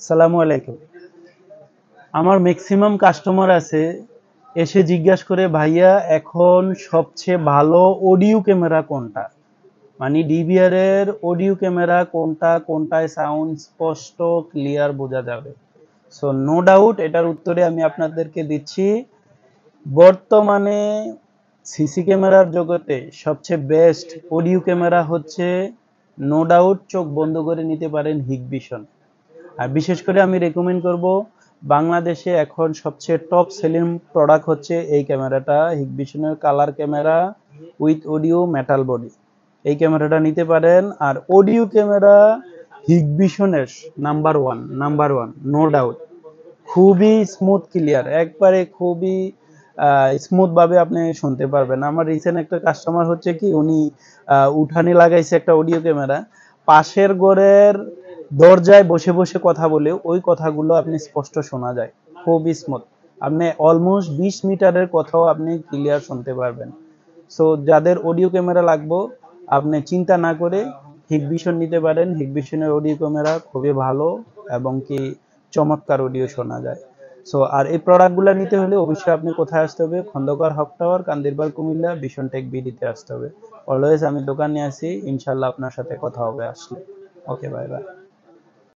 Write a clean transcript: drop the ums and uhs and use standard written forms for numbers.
আসসালামু আলাইকুম। আমার ম্যাক্সিমাম কাস্টমার আছে এসে জিজ্ঞাসা করে ভাইয়া এখন সবচেয়ে ভালো অডিও ক্যামেরা কোনটা? মানে ডিভিআর এর অডিও ক্যামেরা কোনটা, কোনটায় সাউন্ড স্পষ্ট ক্লিয়ার বোঝা যাবে। সো নো ডাউট এটার উত্তরে আমি আপনাদেরকে দিচ্ছি। বর্তমানে সিসি ক্যামেরার জগতে সবচেয়ে বেস্ট অডিও ক্যামেরা হচ্ছে নো ডাউট চোখ বন্ধ করে নিতে পারেন হিকভিশন। আর বিশেষ করে আমি রেকমেন্ড করব বাংলাদেশে এখন সবচেয়ে টপ সেলিং প্রোডাক্ট হচ্ছে এই ক্যামেরাটা হিকভিশনের colour camera with audio metal body. এই ক্যামেরাটা নিতে পারেন। আর অডিও ক্যামেরা হিকভিশনের নাম্বার ওয়ান নো ডাউট। খুবই স্মুথ ক্লিয়ার, একবারে খুবই স্মুথ ভাবে আপনি শুনতে পারবেন। আমার রিসেন্ট একটা কাস্টমার হচ্ছে কি উনি উঠানে লাগাইছে একটা অডিও ক্যামেরা, পাশের ঘরের দরজায় বসে বসে কথা বলে ওই কথাগুলো আপনি স্পষ্ট শোনা যায়, খুবই স্মুথ। আপনি অলমোস্ট 20 মিটারের কথাও আপনি ক্লিয়ার শুনতে পারবেন। সো যাদের অডিও ক্যামেরা লাগবে আপনি চিন্তা না করে হিকভিশন নিতে পারেন। হিকভিশনের অডিও ক্যামেরা খুবই ভালো এবং কি চমৎকার অডিও শোনা যায়। সো আর এই প্রোডাক্টগুলো নিতে হলে অবশ্যই আপনি কোথায় আসতে হবে? খন্দকার হক টাওয়ার, কান্দিরবাগ, কুমিল্লা, ভিশন টেক বিডিতে আসতে হবে। অলওয়েজ আমি দোকানে আছি, ইনশাল্লাহ আপনার সাথে কথা হবে আসলে। ওকে, বাই বাই।